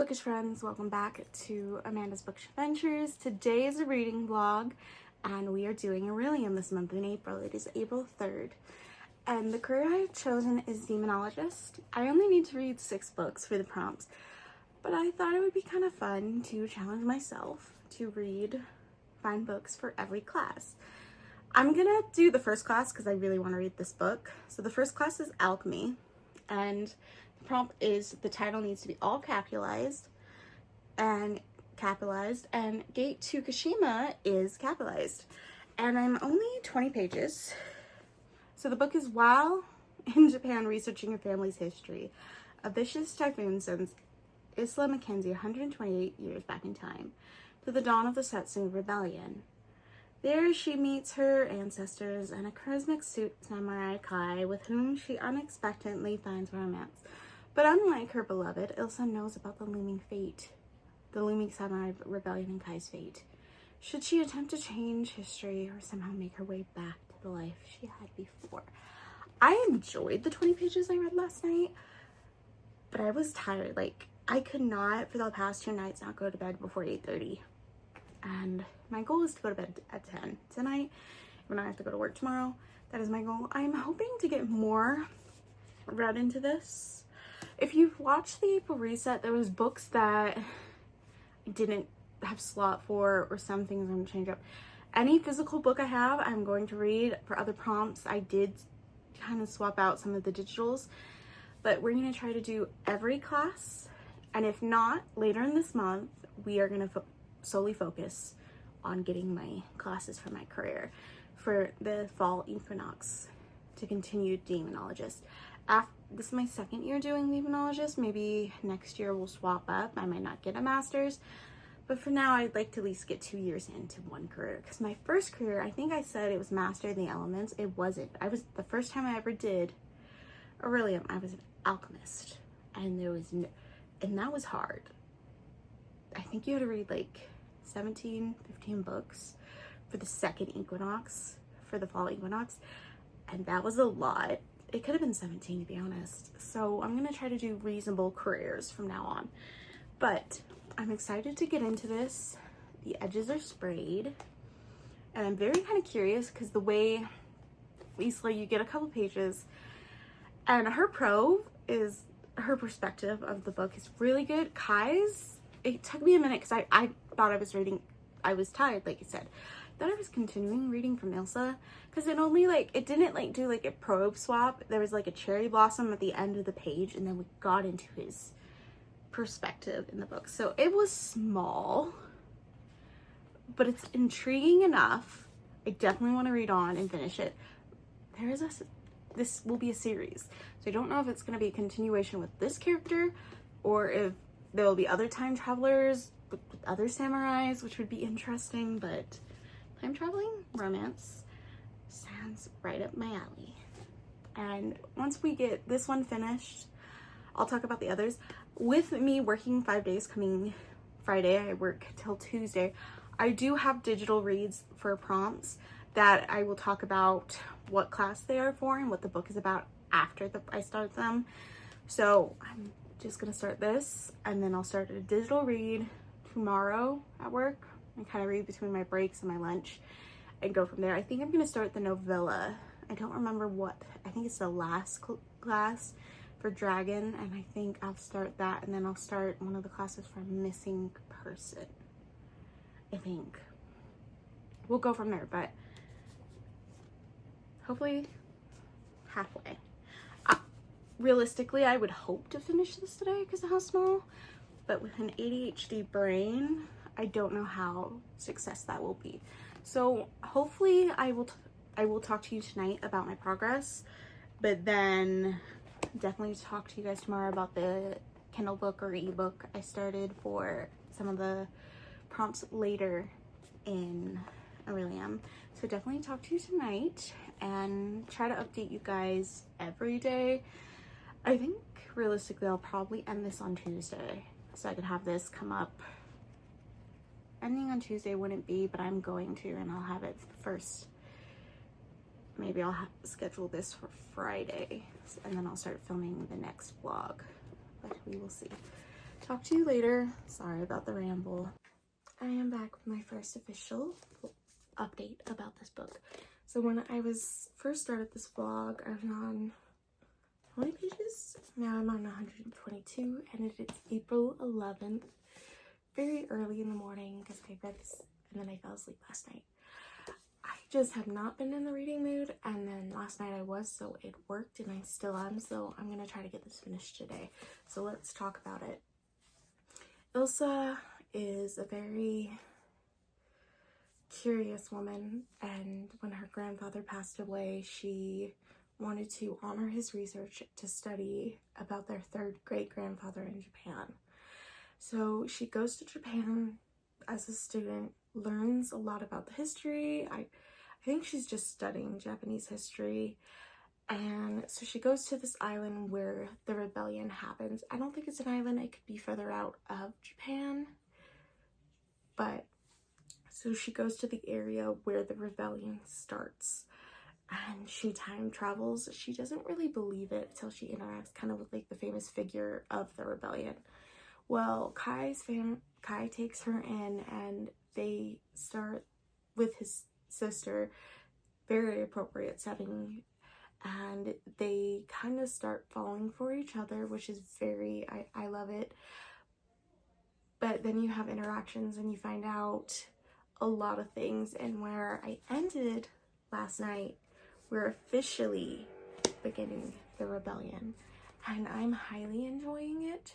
Bookish friends, welcome back to Amanda's Bookish Adventures. Today is a reading vlog and we are doing Orilium this month in April. It is April 3rd and the career I've chosen is Demonologist. I only need to read 6 books for the prompts, but I thought it would be kind of fun to challenge myself to read 5 books for every class. I'm gonna do the first class because I really want to read this book. So the first class is Alchemy, and the prompt is the title needs to be all capitalized, and Gate to Kashima is capitalized. And I'm only 20 pages. So the book is while in Japan researching her family's history, a vicious typhoon sends Isla Mackenzie 128 years back in time to the dawn of the Setsu Rebellion. There she meets her ancestors and a charismatic samurai Kai with whom she unexpectedly finds romance. But unlike her beloved, Ilsa knows about the looming samurai rebellion and Kai's fate. Should she attempt to change history or somehow make her way back to the life she had before? I enjoyed the 20 pages I read last night, but I was tired. Like, I could not, for the past 2 nights, not go to bed before 8:30. And my goal is to go to bed at 10 tonight when I have to go to work tomorrow. That is my goal. I'm hoping to get more read into this. If you've watched the April reset, there was books that I didn't have slot for, or some things I'm going to change up. Any physical book I have, I'm going to read. For other prompts, I did kind of swap out some of the digitals, but we're going to try to do every class. And if not, later in this month, we are going to solely focus on getting my classes for my career for the fall equinox to continue Demonologist. This is my 2nd year doing Demonologist. Maybe next year we'll swap up. I might not get a master's, but for now I'd like to at least get 2 years into one career, because my first career, I think I said it was Master in the Elements. It wasn't. The first time I ever did Orilium, I was an alchemist, and that was hard. I think you had to read like 15 books for the 2nd equinox, for the fall equinox, and that was a lot. It could have been 17, to be honest. So I'm gonna try to do reasonable careers from now on, but I'm excited to get into this. The edges are sprayed, and I'm very kind of curious because the way Isla, you get a couple pages, and her perspective of the book is really good. Kai's, it took me a minute because I thought I was reading, I was tired, like I said. I thought I was continuing reading from Ilsa, because it didn't do like a probe swap. There was like a cherry blossom at the end of the page, and then we got into his perspective in the book. So it was small, but it's intriguing enough. I definitely want to read on and finish it. This will be a series, so I don't know if it's going to be a continuation with this character, or if there will be other time travelers with other samurais, which would be interesting. But time traveling romance sounds right up my alley. And once we get this one finished, I'll talk about the others. With me working 5 days, coming Friday, I work till Tuesday, I do have digital reads for prompts that I will talk about what class they are for and what the book is about after I start them. So I'm just gonna start this, and then I'll start a digital read tomorrow at work and kind of read between my breaks and my lunch and go from there. I think I'm gonna start the novella. I don't remember what, I think it's the last class for Dragon, and I think I'll start that, and then I'll start one of the classes for Missing Person. I think we'll go from there, but hopefully halfway. Realistically, I would hope to finish this today because of how small, but with an ADHD brain, I don't know how success that will be. So hopefully I will talk to you tonight about my progress, but then definitely talk to you guys tomorrow about the Kindle book or ebook I started for some of the prompts later in Orilium. So definitely talk to you tonight and try to update you guys every day. I think realistically I'll probably end this on Tuesday, so I could have this come up. Ending on Tuesday wouldn't be, but I'm going to, and I'll have it first. Maybe I'll schedule this for Friday, and then I'll start filming the next vlog, but we will see. talk to you later. Sorry about the ramble. I am back with my first official update about this book. So when I was first started this vlog, I was on 20 pages. Now I'm on 122 and it is April 11th. Very early in the morning because I read this and then I fell asleep last night. I just have not been in the reading mood, and then last night I was, so it worked and I still am, so I'm gonna try to get this finished today. So let's talk about it. Ilsa is a very curious woman, and when her grandfather passed away, she wanted to honor his research to study about their third great-grandfather in Japan. So she goes to Japan as a student, learns a lot about the history. I think she's just studying Japanese history. And so she goes to this island where the rebellion happens. I don't think it's an island. It could be further out of Japan. But so she goes to the area where the rebellion starts. And she time travels. She doesn't really believe it until she interacts kind of with like the famous figure of the rebellion. Well, Kai takes her in and they start with his sister, very appropriate setting, and they kind of start falling for each other, which is very, I love it. But then you have interactions and you find out a lot of things, and where I ended last night, we're officially beginning the rebellion, and I'm highly enjoying it.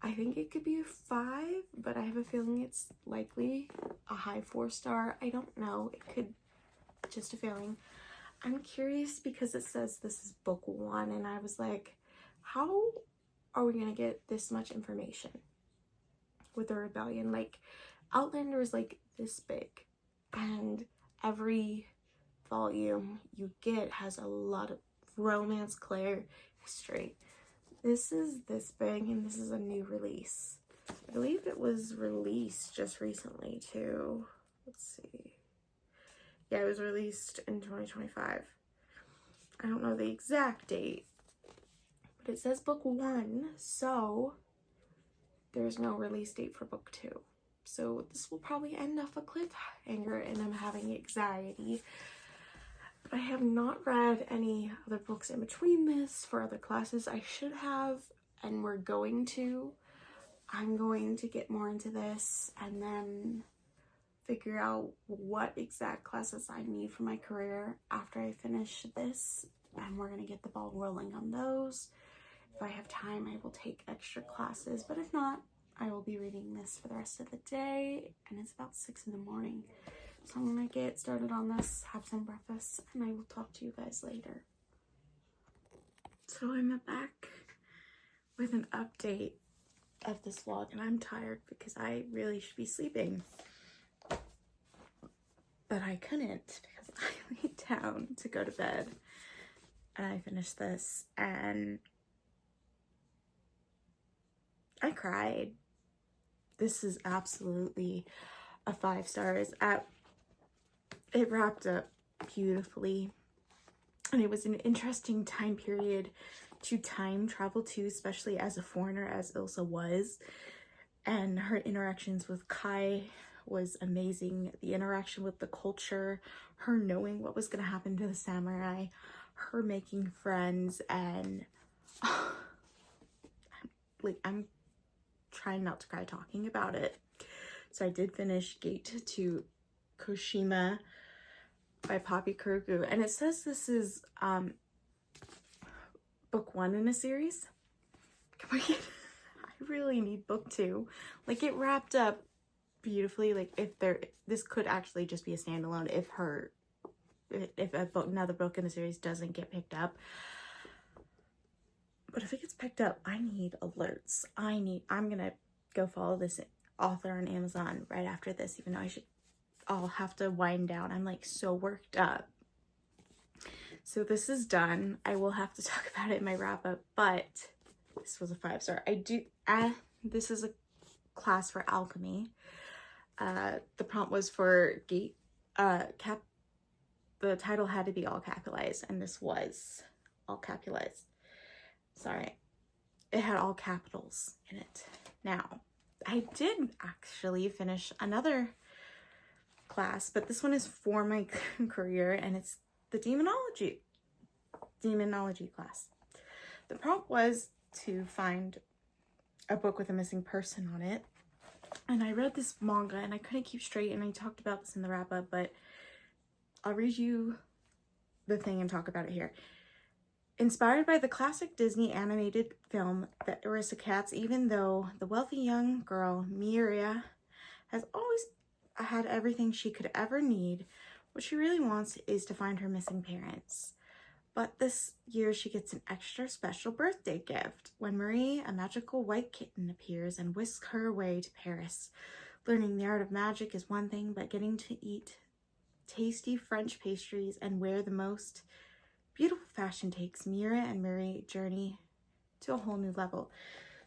I think it could be a 5, but I have a feeling it's likely a high 4-star. I don't know. It could just a feeling. I'm curious because it says this is book 1, and I was like, how are we going to get this much information with the rebellion? Like, Outlander is like this big, and every volume you get has a lot of romance, Claire, history. This is this big, and this is a new release. I believe it was released just recently too. Let's see. Yeah, it was released in 2025. I don't know the exact date, but it says book 1, so there's no release date for book 2. So this will probably end off a cliffhanger, and I'm having anxiety. But I have not read any other books in between this for other classes. I should have, and we're going to. I'm going to get more into this and then figure out what exact classes I need for my career after I finish this, and we're going to get the ball rolling on those. If I have time, I will take extra classes, but if not, I will be reading this for the rest of the day, and it's about 6 in the morning. So I'm gonna get started on this, have some breakfast, and I will talk to you guys later. So I'm back with an update of this vlog, and I'm tired because I really should be sleeping. But I couldn't because I laid down to go to bed, and I finished this, and I cried. This is absolutely a 5 stars. It wrapped up beautifully, and it was an interesting time period to time travel to, especially as a foreigner as Ilsa was, and her interactions with Kai was amazing. The interaction with the culture, her knowing what was going to happen to the samurai, her making friends, and I'm trying not to cry talking about it. So I did finish Gate to Koshima by Poppy Kurugu, and it says this is book 1 in a series. I really need book 2. Like, it wrapped up beautifully. Like, this could actually just be a standalone if another book in the series doesn't get picked up. But if it gets picked up, I need alerts. I'm gonna go follow this author on Amazon right after this, even though I'll have to wind down. I'm like so worked up. So this is done. I will have to talk about it in my wrap up, but this was a 5-star. This is a class for alchemy. The prompt was for Gate, the title had to be all capitalized, and this was all capitalized. Sorry. It had all capitals in it. Now, I did actually finish another class, but this one is for my career, and it's the demonology class. The prompt was to find a book with a missing person on it, and I read this manga and I couldn't keep straight, and I talked about this in the wrap up, but I'll read you the thing and talk about it here. Inspired by the classic Disney animated film The Aristocats, even though the wealthy young girl Miria has always had everything she could ever need, what she really wants is to find her missing parents. But this year she gets an extra special birthday gift when Marie, a magical white kitten, appears and whisks her away to Paris. Learning the art of magic is one thing, but getting to eat tasty French pastries and wear the most beautiful fashion takes Mira and Marie journey to a whole new level.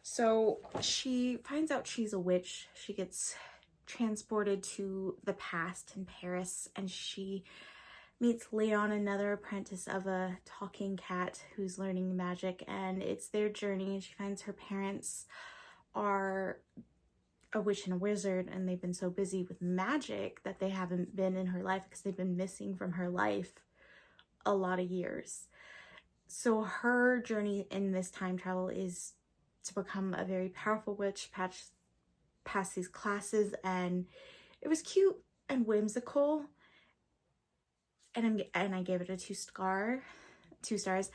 So she finds out she's a witch. She gets transported to the past in Paris, and she meets Leon, another apprentice of a talking cat who's learning magic, and it's their journey. She finds her parents are a witch and a wizard, and they've been so busy with magic that they haven't been in her life because they've been missing from her life a lot of years. So her journey in this time travel is to become a very powerful witch, pass these classes, and it was cute and whimsical, and I gave it a 2 stars.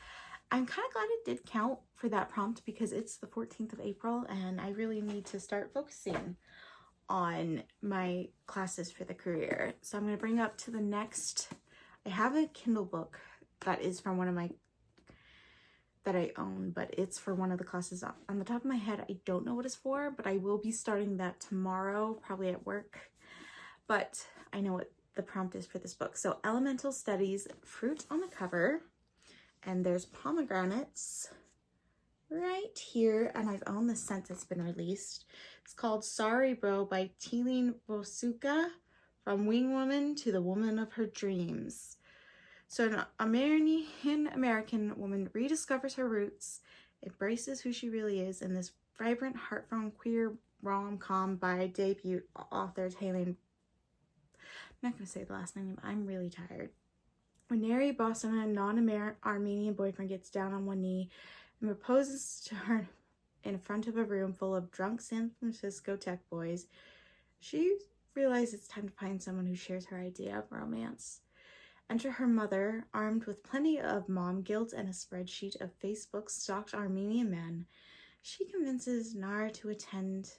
I'm kind of glad it did count for that prompt because it's the 14th of April and I really need to start focusing on my classes for the career. So I'm going to bring up to the next. I have a Kindle book that is from one of my that I own, but it's for one of the classes. On the top of my head, I don't know what it's for, but I will be starting that tomorrow, probably at work. But I know what the prompt is for this book. So Elemental Studies, fruit on the cover, and there's pomegranates right here, and I've owned the scent that's been released. It's called Sorry Bro by Teeline Bosuka, From Wing Woman to the Woman of Her Dreams. So an American woman rediscovers her roots, embraces who she really is in this vibrant, heartfelt, queer rom-com by debut author Teeline. I'm not going to say the last name, I'm really tired. When Neri Boston, a non-Armenian boyfriend, gets down on one knee and proposes to her in front of a room full of drunk San Francisco tech boys, she realizes it's time to find someone who shares her idea of romance. Enter her mother, armed with plenty of mom guilt and a spreadsheet of Facebook stalked Armenian men. She convinces Nar to attend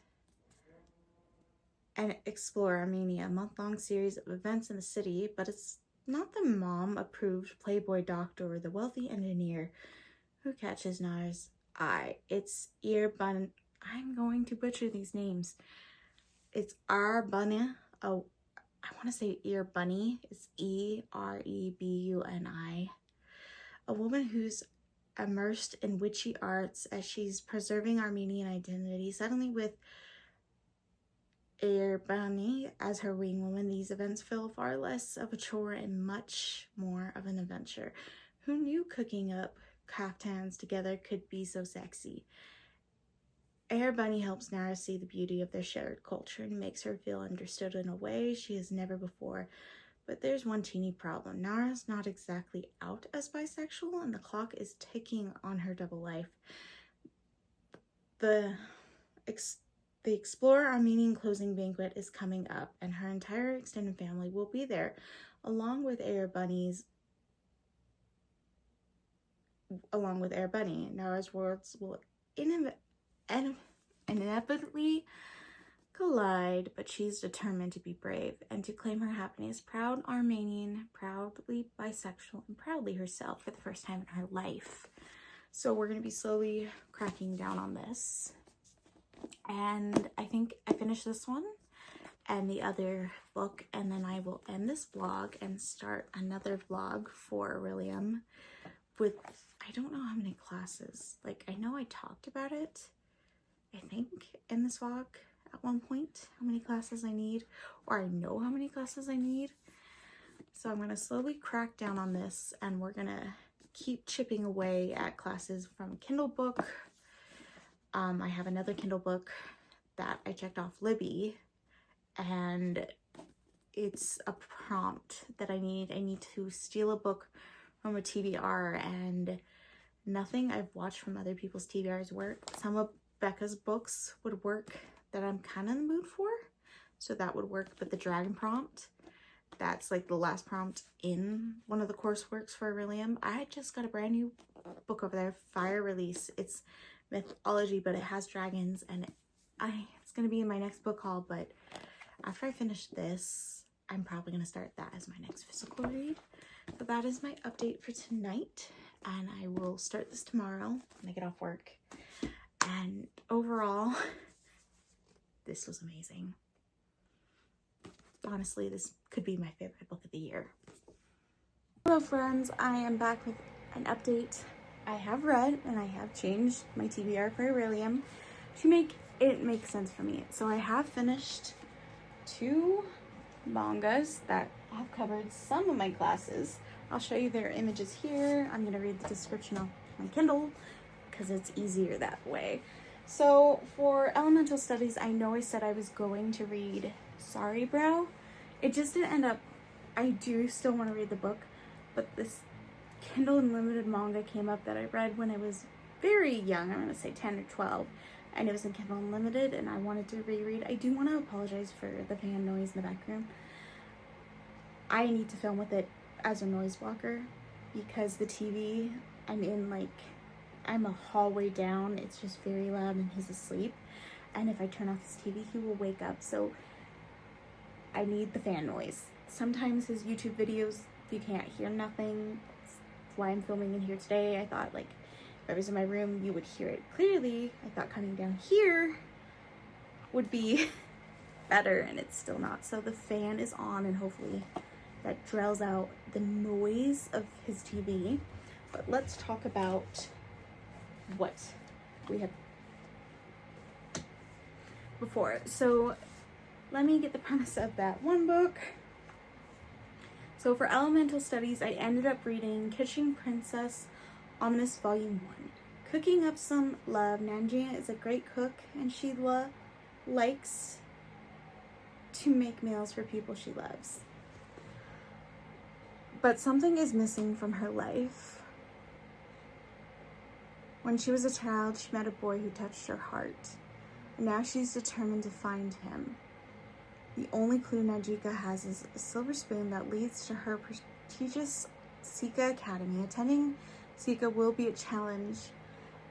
and explore Armenia, a month-long series of events in the city, but it's not the mom-approved Playboy doctor or the wealthy engineer who catches Nar's eye. It's Erebun. I'm going to butcher these names. It's Arbunny. Oh, I want to say Erebunny. It's Erebuni. A woman who's immersed in witchy arts as she's preserving Armenian identity. Suddenly, with Erebunny as her wing woman, these events feel far less of a chore and much more of an adventure. Who knew cooking up kaftans together could be so sexy? Erebunny helps Nara see the beauty of their shared culture and makes her feel understood in a way she has never before. But there's one teeny problem. Nara's not exactly out as bisexual, and the clock is ticking on her double life. The Explore Armenian closing banquet is coming up, and her entire extended family will be there, along with Erebunny. Nara's worlds will inevitably collide, but she's determined to be brave and to claim her happiness. Proud Armenian, proudly bisexual, and proudly herself for the first time in her life. So we're going to be slowly cracking down on this. And I think I finished this one and the other book, and then I will end this vlog and start another vlog for Orilium with, I don't know how many classes. Like, I know I talked about it, I think, in this vlog at one point, how many classes I need, or I know how many classes I need. So I'm going to slowly crack down on this, and we're going to keep chipping away at classes from Kindle book. I have another Kindle book that I checked off Libby, and it's a prompt that I need. I need to steal a book from a TBR, and nothing I've watched from other people's TBRs work. Some of Becca's books would work that I'm kind of in the mood for, so that would work. But the dragon prompt, that's like the last prompt in one of the courseworks for Orilium. I just got a brand new book over there, Fire Release. It's mythology, but it has dragons, and it's gonna be in my next book haul. But after I finish this, I'm probably gonna start that as my next physical read. So that is my update for tonight, and I will start this tomorrow when I get off work. And overall, this was amazing. Honestly, this could be my favorite book of the year. Hello friends, I am back with an update. I have read and I have changed my TBR for Orilium to make it make sense for me. So I have finished 2 mangas that have covered some of my classes. I'll show you their images here. I'm gonna read the description off my Kindle because it's easier that way. So for elemental studies, I know I said I was going to read Sorry Brow. It just didn't end up. I do still want to read the book, but this Kindle Unlimited manga came up that I read when I was very young. I'm gonna say 10 or 12, and it was in Kindle Unlimited, and I wanted to reread. I do want to apologize for the fan noise in the background. I need to film with it as a noise blocker because the TV I'm in, like, I'm a hallway down. It's just very loud and he's asleep, and if I turn off his TV, he will wake up. So I need the fan noise. Sometimes his YouTube videos, you can't hear nothing. That's why I'm filming in here today. I thought, like, if I was in my room, you would hear it clearly. I thought coming down here would be better, and it's still not. So the fan is on, and hopefully that drowns out the noise of his TV. But let's talk about what we had before. So let me get the premise of that one book. So for elemental studies, I ended up reading Kitchen Princess Ominous Volume 1. Cooking up some love. Nanjing is a great cook, and she likes to make meals for people she loves. But something is missing from her life. When she was a child, she met a boy who touched her heart, and now she's determined to find him. The only clue Najika has is a silver spoon that leads to her prestigious Sika Academy. Attending Sika will be a challenge.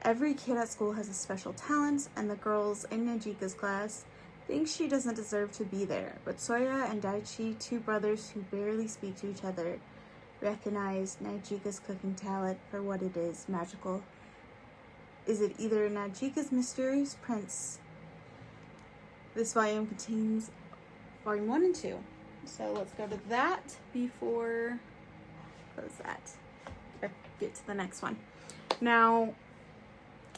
Every kid at school has a special talent, and the girls in Najika's class think she doesn't deserve to be there. But Soya and Daichi, 2 brothers who barely speak to each other, recognize Najika's cooking talent for what it is, magical. Is it either Najika's mysterious prince? This volume contains Volume 1 and 2. So let's go to that before close that. Or get to the next one. Now,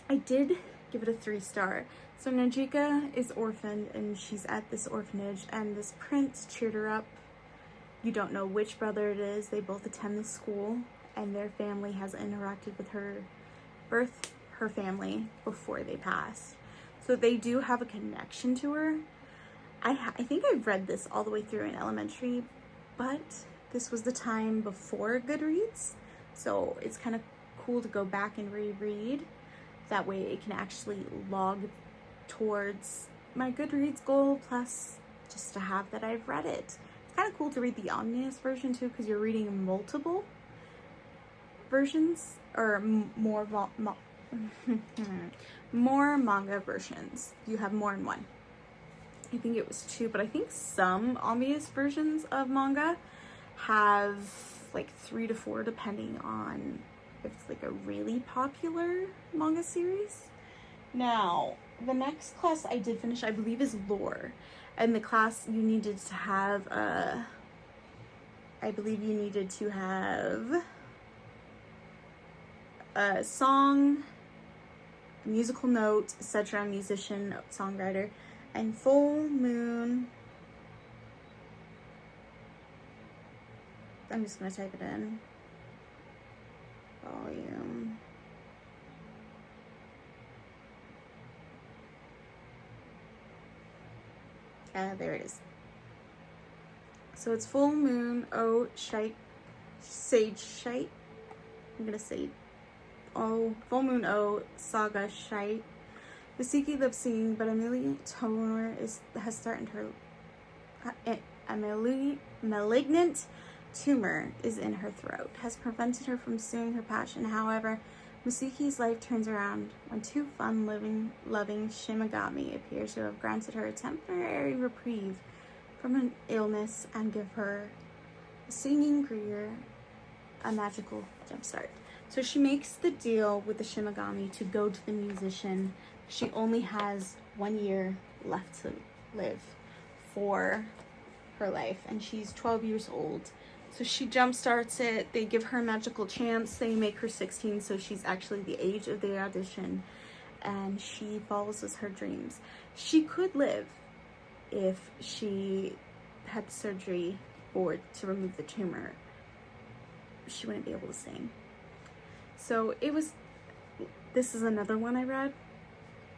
I did give it a 3-star. So Najika is orphaned, and she's at this orphanage, and this prince cheered her up. You don't know which brother it is. They both attend this school, and their family has interacted with her family before they passed. So they do have a connection to her. I think I've read this all the way through in elementary, but this was the time before Goodreads, so it's kind of cool to go back and reread. That way it can actually log towards my Goodreads goal, plus just to have that I've read it. It's kind of cool to read the omnibus version too, because you're reading multiple versions, or more manga versions. You have more in one. I think it was 2, but I think some omnibus versions of manga have like 3 to 4, depending on if it's like a really popular manga series. Now, the next class I did finish, I believe, is lore. And the class you needed to have I believe you needed to have a song, musical note, etc., musician, songwriter, and full moon. I'm just gonna type it in. Volume. There it is. So it's full moon, sage shite. I'm gonna say, full moon, saga shite. Misiki loves singing, but Amelie Toner has threatened her. A malignant tumor is in her throat, has prevented her from pursuing her passion. However, Misiki's life turns around when two fun-loving Shimigami appear to have granted her a temporary reprieve from an illness and give her a singing career a magical jumpstart. So she makes the deal with the Shimigami to go to the musician. She only has 1 year left to live for her life, and she's 12 years old. So she jumpstarts it. They give her a magical chance. They make her 16, so she's actually the age of the audition, and she follows her dreams. She could live if she had surgery to remove the tumor. She wouldn't be able to sing. So this is another one I read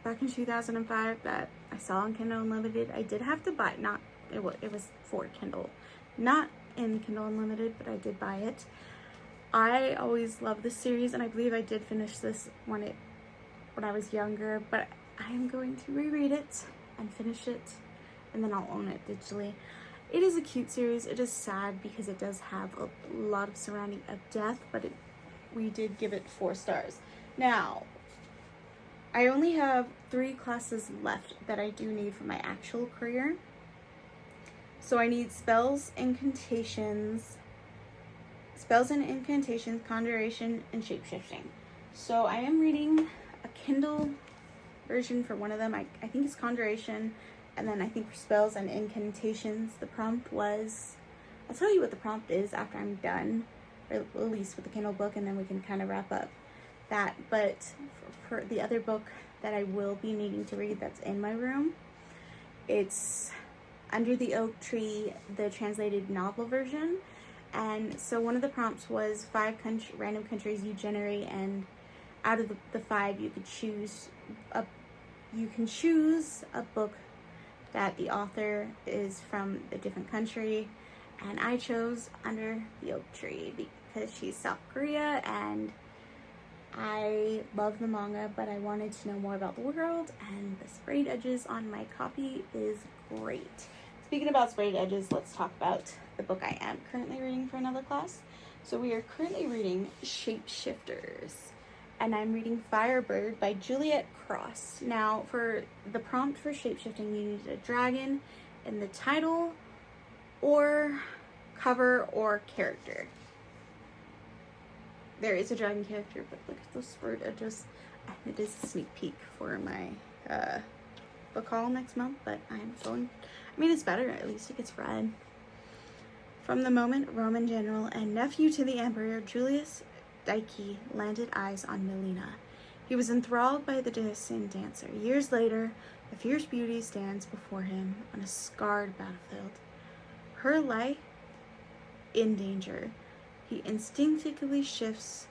back in 2005 that I saw on Kindle Unlimited. I did have to buy, it was for Kindle, not in Kindle Unlimited, but I did buy it. I always loved this series, and I believe I did finish this when I was younger, but I am going to reread it and finish it, and then I'll own it digitally. It is a cute series. It is sad because it does have a lot of surrounding of death, but we did give it 4 stars. Now, I only have 3 classes left that I do need for my actual career. So I need spells and incantations, conjuration, and shapeshifting. So I am reading a Kindle version for one of them. I think it's conjuration, and then I think for spells and incantations, the prompt was, I'll tell you what the prompt is after I'm done, or at least with the Kindle book, and then we can kind of wrap up that. But for the other book that I will be needing to read that's in my room, it's Under the Oak Tree, the translated novel version. And so one of the prompts was 5 random countries you generate, and out of the 5 you can choose a book that the author is from a different country, and I chose Under the Oak Tree because she's South Korea, and I love the manga, but I wanted to know more about the world, and the sprayed edges on my copy is great. Speaking about sprayed edges, let's talk about the book I am currently reading for another class. So we are currently reading Shapeshifters, and I'm reading Firebird by Juliet Cross. Now, for the prompt for shapeshifting, you need a dragon in the title or cover or character. There is a dragon character, but look at those sprayed edges. It is a sneak peek for my book haul next month, but it's better, at least it gets read. From the moment Roman general and nephew to the emperor Julius Dike landed eyes on Melina, he was enthralled by the dancing dancer. Years later, a fierce beauty stands before him on a scarred battlefield, her life in danger. He instinctively shifts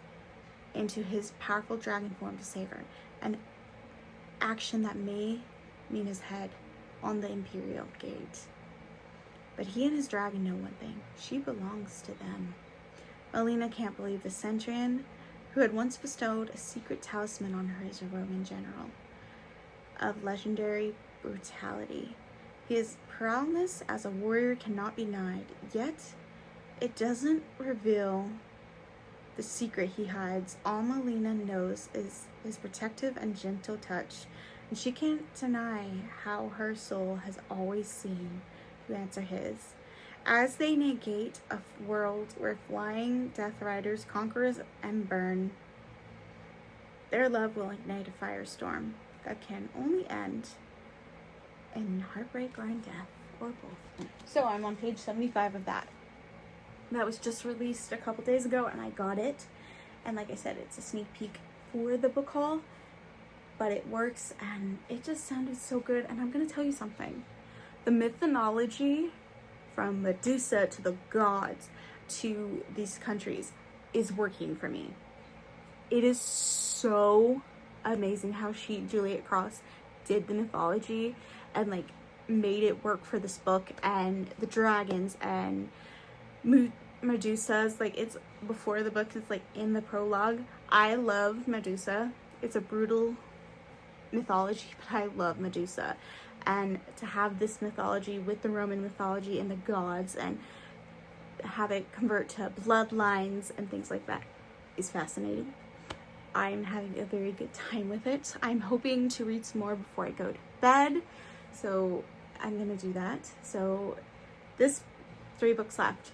into his powerful dragon form to save her, an action that may mean his head on the imperial gate. But he and his dragon know one thing: she belongs to them. Melina can't believe the Centurion, who had once bestowed a secret talisman on her, is a Roman general of legendary brutality. His prowess as a warrior cannot be denied, yet it doesn't reveal the secret he hides. All Melina knows is his protective and gentle touch, and she can't deny how her soul has always seen to answer his. As they negate a world where flying death riders conquer and burn, their love will ignite a firestorm that can only end in heartbreak or in death, or both. So I'm on page 75 of that. That was just released a couple days ago, and I got it. And like I said, it's a sneak peek for the book haul, but it works, and it just sounded so good. And I'm going to tell you something. The mythology, from Medusa to the gods to these countries, is working for me. It is so amazing how Juliet Cross did the mythology and made it work for this book, and the dragons and Medusa's, like, it's before the book, it's like in the prologue. I love Medusa. It's a brutal mythology, but I love Medusa. And to have this mythology with the Roman mythology and the gods and have it convert to bloodlines and things like that is fascinating. I'm having a very good time with it. I'm hoping to read some more before I go to bed, so I'm gonna do that. So this 3 books left.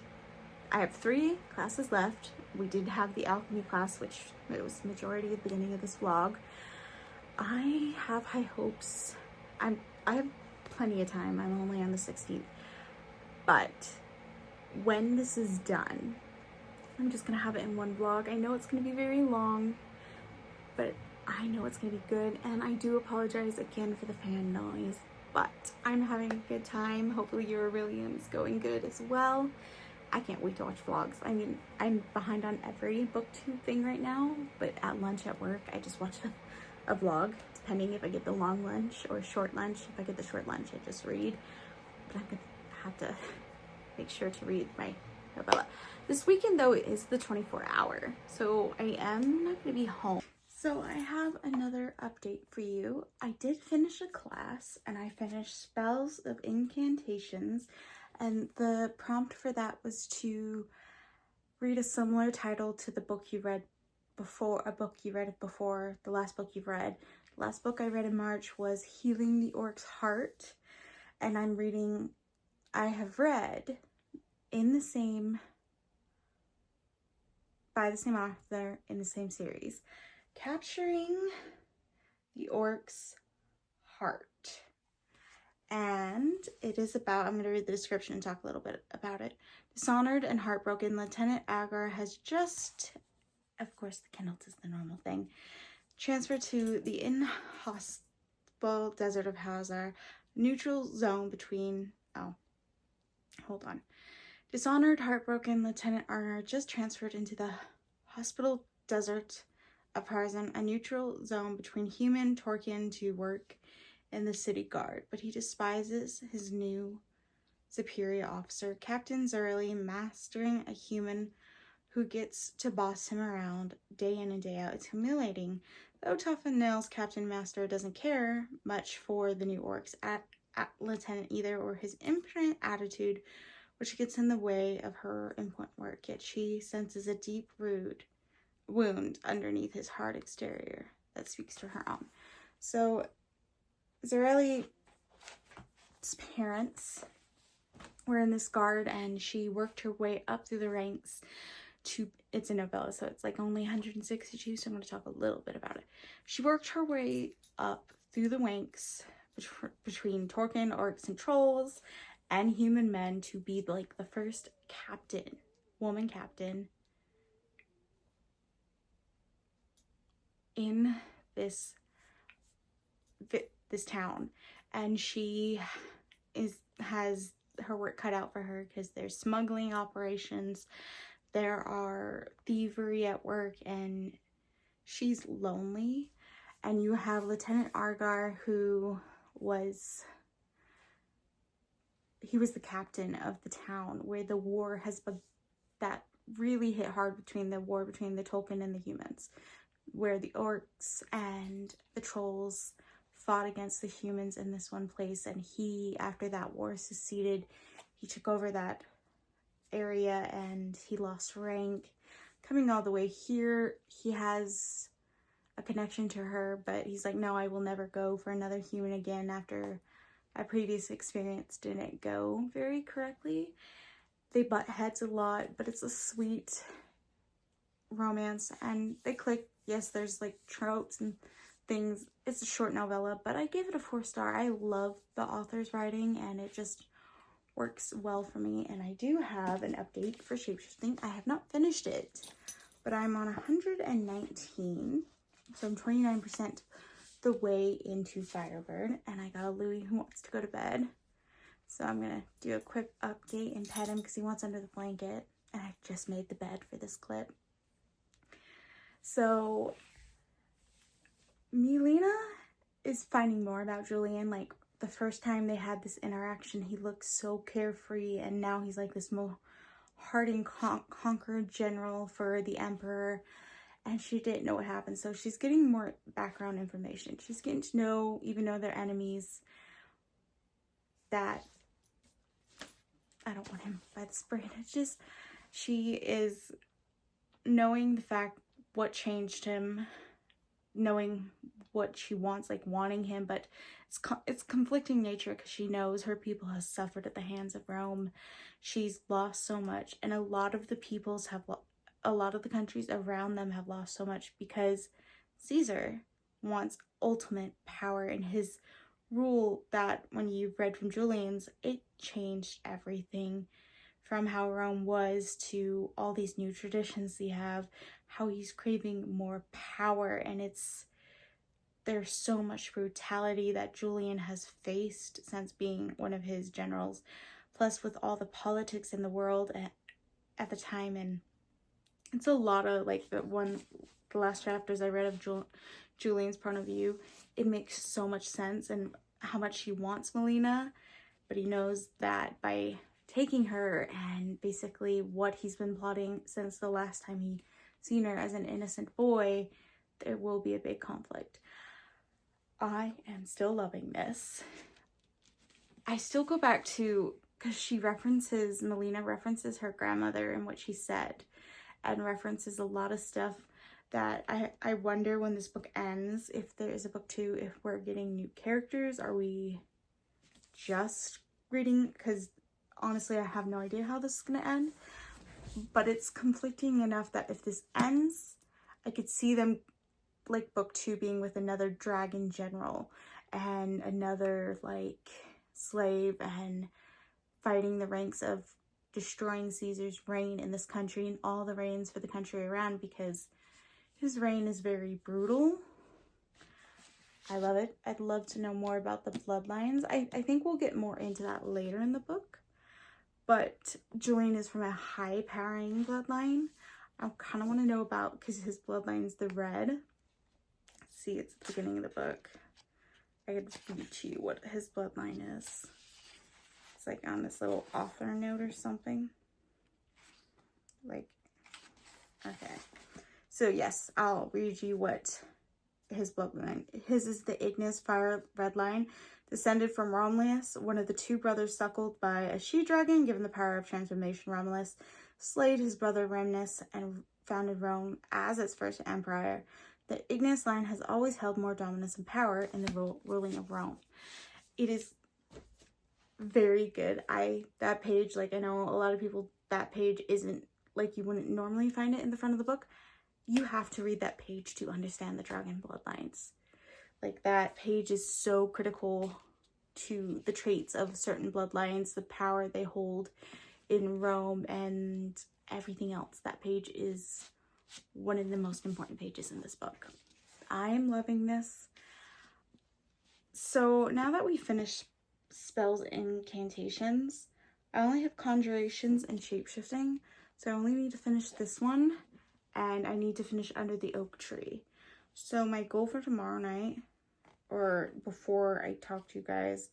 I have 3 classes left. We did have the alchemy class, which it was majority at the beginning of this vlog. I have high hopes. I have plenty of time. I'm only on the 16th, but when this is done, I'm just gonna have it in one vlog. I know it's gonna be very long, but I know it's gonna be good, and I do apologize again for the fan noise, but I'm having a good time. Hopefully your Orilium is going good as well. I can't wait to watch vlogs. I mean, I'm behind on every booktube thing right now, but at lunch at work, I just watch a vlog, depending if I get the long lunch or short lunch. If I get the short lunch, I just read, but I'm gonna have to make sure to read my novella. This weekend, though, is the 24-hour, so I am not gonna be home. So I have another update for you. I did finish a class, and I finished Spells of Incantations, and the prompt for that was to read a similar title to the book you read before, the last book you've read. The last book I read in March was Healing the Orc's Heart, and I have read by the same author in the same series, Capturing the Orc's Heart. And it is about, I'm going to read the description and talk a little bit about it. Dishonored and heartbroken, Lieutenant Agar has just, of course the Kennels is the normal thing, transferred to the inhospitable desert of Hazar, neutral zone between, Dishonored, heartbroken, Lieutenant Agar just transferred into the hospitable desert of Harzan, a neutral zone between human Torkin to work in the city guard, but he despises his new superior officer, Captain Zurley, mastering a human who gets to boss him around day in and day out. It's humiliating. Though tough and nails, Captain Master doesn't care much for the new orcs at Lieutenant either, or his impotent attitude, which gets in the way of her important work. Yet she senses a deep wound underneath his hard exterior that speaks to her own. So Zarelli's parents were in this guard, and she worked her way up through the ranks to, it's a novella, so it's like only 162, so I'm going to talk a little bit about it. She worked her way up through the ranks between Torkin, orcs, and trolls, and human men to be like the first woman captain in this town. And she has her work cut out for her because there's smuggling operations, there are thievery at work, and she's lonely. And you have Lieutenant Agar, who was the captain of the town where the war that really hit hard between the Tolkien and the humans, where the orcs and the trolls fought against the humans in this one place, and he, after that war seceded, he took over that area and he lost rank. Coming all the way here, he has a connection to her, but he's like, no, I will never go for another human again after a previous experience didn't go very correctly. They butt heads a lot, but it's a sweet romance and they click. Yes, there's like tropes and things. It's a short novella, but I gave it a 4-star. I love the author's writing and it just works well for me. And I do have an update for Shapeshifting. I have not finished it, but I'm on 119, so I'm 29% the way into Firebird, and I got a Louie who wants to go to bed, so I'm gonna do a quick update and pet him because he wants under the blanket, and I just made the bed for this clip. So Melina is finding more about Julian, like the first time they had this interaction, he looked so carefree, and now he's like this hardened conqueror general for the emperor, and she didn't know what happened. So she's getting more background information. She's getting to know, even though they're enemies, that I don't want him by the spray. It's just, she is knowing the fact what changed him, knowing what she wants, like wanting him, but it's conflicting nature, because she knows her people has suffered at the hands of Rome. She's lost so much, and a lot of the peoples have a lot of the countries around them have lost so much, because Caesar wants ultimate power in his rule, that when you read from Julian's, it changed everything from how Rome was to all these new traditions they have, how he's craving more power, and there's so much brutality that Julian has faced since being one of his generals, plus with all the politics in the world at the time. And it's a lot of, like, the last chapters I read of Julian's point of view, it makes so much sense, and how much he wants Melina, but he knows that by taking her, and basically what he's been plotting since the last time he seen her as an innocent boy, there will be a big conflict. I am still loving this. I still go back to, because Melina references her grandmother and what she said, and references a lot of stuff that I wonder when this book ends, if there is a book 2, if we're getting new characters. Are we just reading? Because honestly, I have no idea how this is going to end, but it's conflicting enough that if this ends, I could see them, like, book 2 being with another dragon general and another, like, slave, and fighting the ranks of destroying Caesar's reign in this country and all the reigns for the country around, because his reign is very brutal. I love it. I'd love to know more about the bloodlines. I think we'll get more into that later in the book, but Julian is from a high-powering bloodline. I kind of want to know about, because his bloodline's the red. See, it's at the beginning of the book. I could read to you what his bloodline is. It's like on this little author note or something. Like, okay. So yes, I'll read you what his bloodline. His is the Ignis fire red line, descended from Romulus, one of the 2 brothers suckled by a she-dragon, given the power of transformation. Romulus slayed his brother Remnus and founded Rome as its first empire. The Ignis line has always held more dominance and power in the ruling of Rome. It is very good. That page, like, I know a lot of people, that page isn't, like, you wouldn't normally find it in the front of the book. You have to read that page to understand the dragon bloodlines. Like, that page is so critical to the traits of certain bloodlines, the power they hold in Rome, and everything else. That page is one of the most important pages in this book. I am loving this. So now that we finished spells and incantations, I only have conjurations and shapeshifting, so I only need to finish this one, and I need to finish Under the Oak Tree. So my goal for tomorrow night, or before I talk to you guys,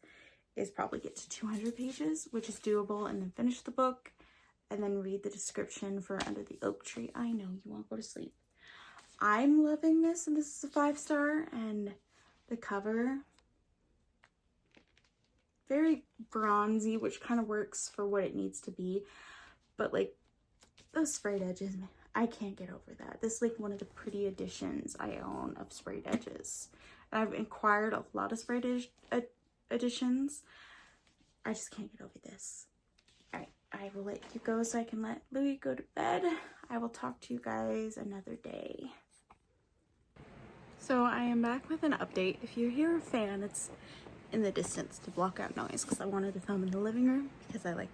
is probably get to 200 pages, which is doable, and then finish the book, and then read the description for Under the Oak Tree. I know you want to go to sleep. I'm loving this, and this is a 5-star, and the cover, very bronzy, which kind of works for what it needs to be, but, like, those sprayed edges, I can't get over that. This is, like, one of the pretty editions I own of sprayed edges. I've acquired a lot of sprayed editions. I just can't get over this. Alright, I will let you go so I can let Louis go to bed. I will talk to you guys another day. So I am back with an update. If you hear a fan, it's in the distance to block out noise, because I wanted to film in the living room because I like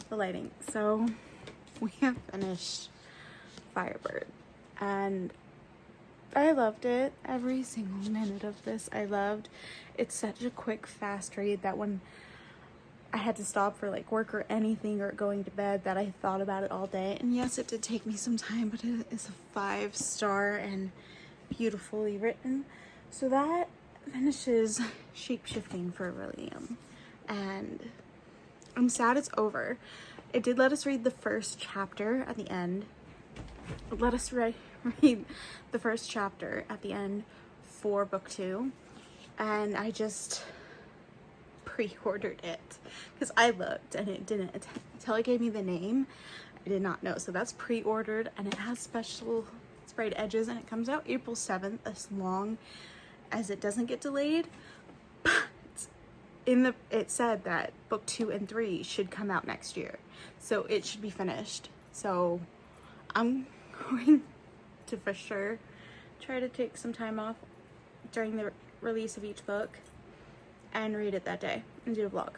the lighting. So we have finished Firebird, and I loved it. Every single minute of this I loved. It's such a quick, fast read that when I had to stop for, like, work or anything, or going to bed, that I thought about it all day. And yes, it did take me some time, but it is a 5-star and beautifully written. So that finishes shape-shifting for Orilium, and I'm sad it's over. It did let us read the first chapter at the end. It let us read the first chapter at the end for book 2, and I just pre-ordered it because I looked and it didn't, until it gave me the name, I did not know. So that's pre-ordered, and it has special sprayed edges, and it comes out April 7th as long as it doesn't get delayed. But it said that book 2 and 3 should come out next year, so it should be finished. So I'm going to for sure try to take some time off during the release of each book and read it that day and do a vlog.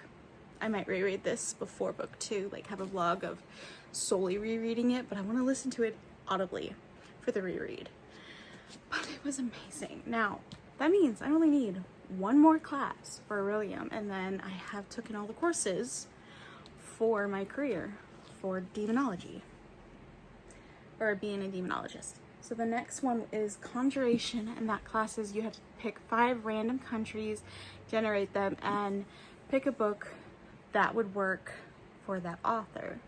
I might reread this before book 2, like have a vlog of solely rereading it, but I want to listen to it audibly for the reread. But it was amazing. Now that means I only need one more class for Orilium, and then I have taken all the courses for my career for demonology, or being a demonologist. So the next one is conjuration, and that class is you have to pick 5 random countries, generate them, and pick a book that would work for that author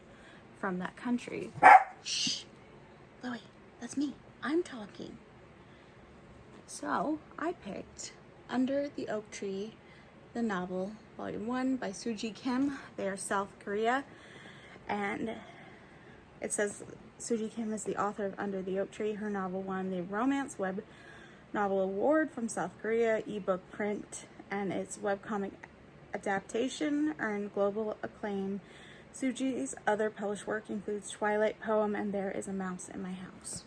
from that country. Shh, Chloe, that's me. I'm talking. So I picked Under the Oak Tree, the novel, volume 1 by Suji Kim. They are South Korea, and it says Suji Kim is the author of Under the Oak Tree. Her novel won the Romance Web Novel Award from South Korea, ebook print, and its webcomic adaptation earned global acclaim. Suji's other published work includes Twilight Poem and There Is a Mouse in My House.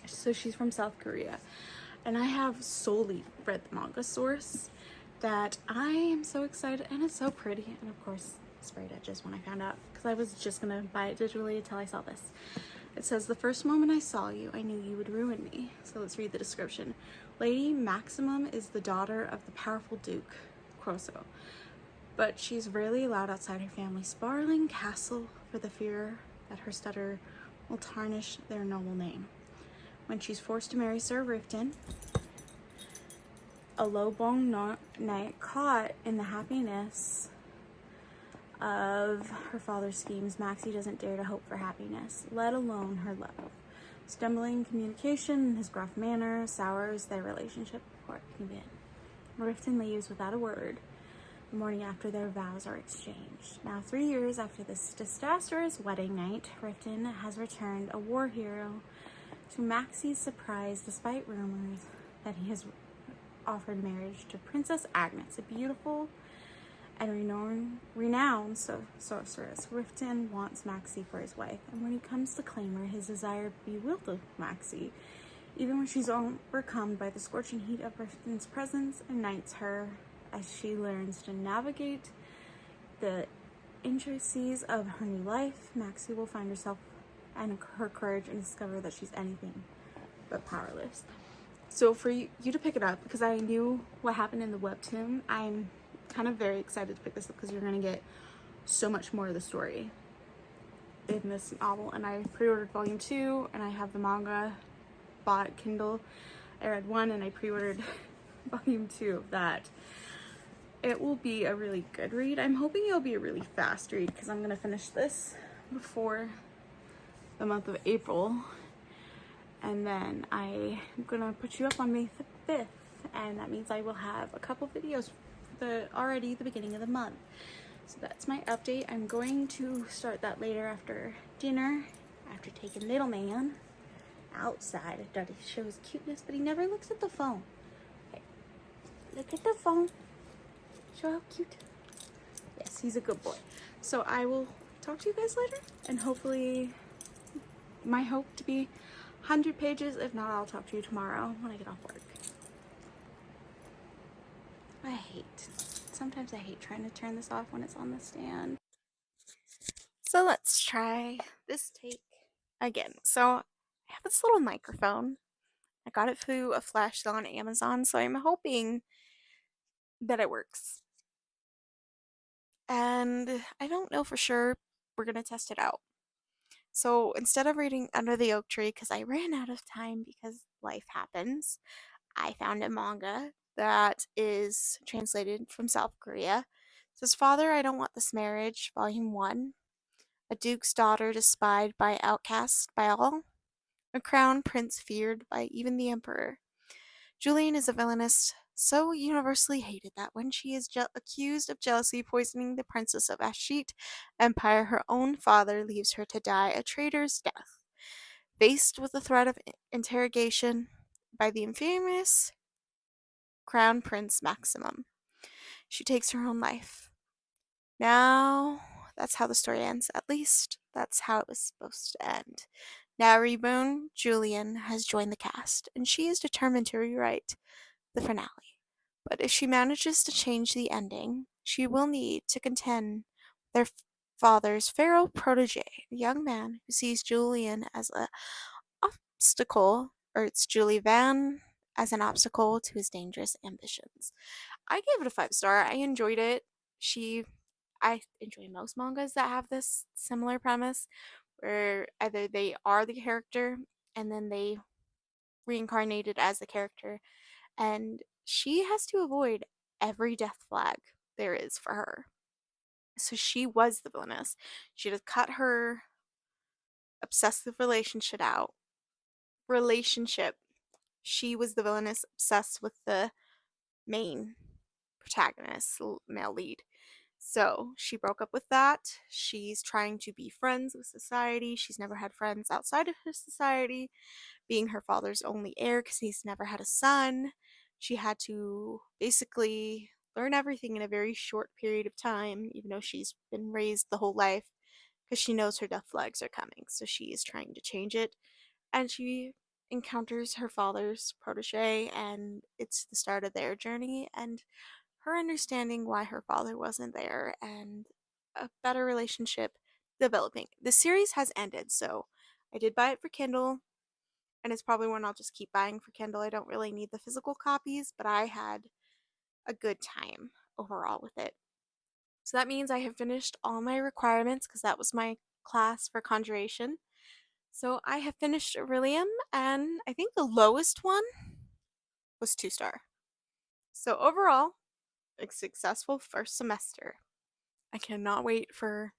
So she's from South Korea, and I have solely read the manga source that I am so excited, and it's so pretty, and of course sprayed edges when I found out, because I was just gonna buy it digitally until I saw this. It says, the first moment I saw you, I knew you would ruin me. So let's read the description. Lady Maximum is the daughter of the powerful Duke Croso, but she's rarely allowed outside her family's sprawling castle for the fear that her stutter will tarnish their noble name. When she's forced to marry Sir Riften, a low-born knight caught in the happiness of her father's schemes, Maxie doesn't dare to hope for happiness, let alone her love. Stumbling communication and his gruff manner sours their relationship before it can begin. Riften leaves without a word the morning after their vows are exchanged. Now, 3 years after this disastrous wedding night, Riften has returned a war hero to Maxie's surprise, despite rumors that he has offered marriage to Princess Agnes, a beautiful and renowned sorceress. Riften wants Maxie for his wife, and when he comes to claim her, his desire bewilders Maxie. Even when she's overcome by the scorching heat of Riften's presence, ignites her as she learns to navigate the intricacies of her new life. Maxie will find herself and her courage and discover that she's anything but powerless. So for you to pick it up, because I knew what happened in the webtoon, I'm kind of very excited to pick this up, because you're going to get so much more of the story in this novel. And I pre-ordered volume 2, and I have the manga, bought Kindle. I read 1 and I pre-ordered volume 2 of that. It will be a really good read. I'm hoping it'll be a really fast read, because I'm going to finish this before the month of April, and then I'm gonna put you up on May 5th, and that means I will have a couple videos already the beginning of the month. So that's my update. I'm going to start that later after dinner, after taking little man outside. Daddy shows cuteness, but he never looks at the phone. Okay. Look at the phone. Show how cute. Yes, he's a good boy. So I will talk to you guys later, and hopefully my hope to be 100 pages. If not, I'll talk to you tomorrow when I get off work. Sometimes I hate trying to turn this off when it's on the stand. So let's try this take again. So I have this little microphone. I got it through a flash sale on Amazon, so I'm hoping that it works. And I don't know for sure. We're gonna test it out. So instead of reading Under the Oak Tree, because I ran out of time because life happens, I found a manga that is translated from South Korea. It says, Father, I don't want this marriage, Volume 1. A duke's daughter despised by outcasts by all. A crown prince feared by even the emperor. Julian is a villainess so universally hated that when she is accused of jealousy poisoning the princess of Ashit Empire, her own father leaves her to die a traitor's death. Faced with the threat of interrogation by the infamous Crown Prince Maximum, she takes her own life. Now, that's how the story ends. At least, that's how it was supposed to end. Now, Reborn Julian has joined the cast, and she is determined to rewrite the finale. But if she manages to change the ending, she will need to contend with their father's feral protege, a young man who sees Julian as an obstacle, or it's Julie Van as an obstacle to his dangerous ambitions. I gave it a 5-star. I enjoyed it. I enjoy most mangas that have this similar premise, where either they are the character and then they reincarnated as the character, and she has to avoid every death flag there is for her. So she was the villainess. She had to cut her obsessive relationship. She was the villainess obsessed with the main protagonist, male lead. So she broke up with that. She's trying to be friends with society. She's never had friends outside of her society, being her father's only heir because he's never had a son. She had to basically learn everything in a very short period of time, even though she's been raised the whole life, because she knows her death flags are coming. So she is trying to change it. And she encounters her father's protege, and it's the start of their journey and her understanding why her father wasn't there and a better relationship developing. The series has ended, so I did buy it for Kindle, and it's probably one I'll just keep buying for Kindle. I don't really need the physical copies, but I had a good time overall with it. So that means I have finished all my requirements because that was my class for Conjuration. So I have finished Orilium, and I think the lowest one was 2-star. So overall, a successful first semester. I cannot wait for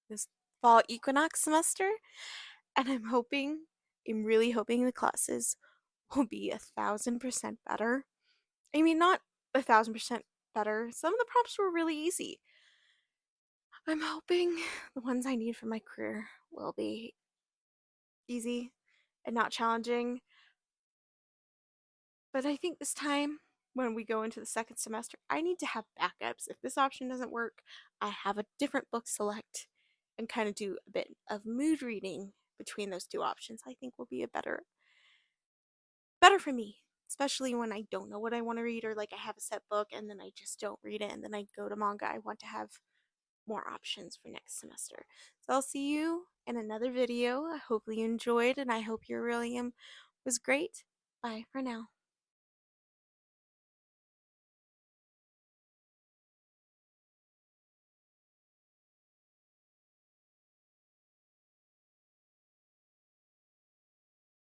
this fall equinox semester, and I'm really hoping the classes will be 1,000% better. I mean, not 1,000% better. Some of the prompts were really easy. I'm hoping the ones I need for my career will be easy and not challenging. But I think this time, when we go into the second semester, I need to have backups. If this option doesn't work, I have a different book select and kind of do a bit of mood reading between those two options. I think will be a better for me, especially when I don't know what I want to read, or like I have a set book and then I just don't read it and then I go to manga. I want to have more options for next semester. So I'll see you in another video. I hope you enjoyed, and I hope your Orilium was great. Bye for now.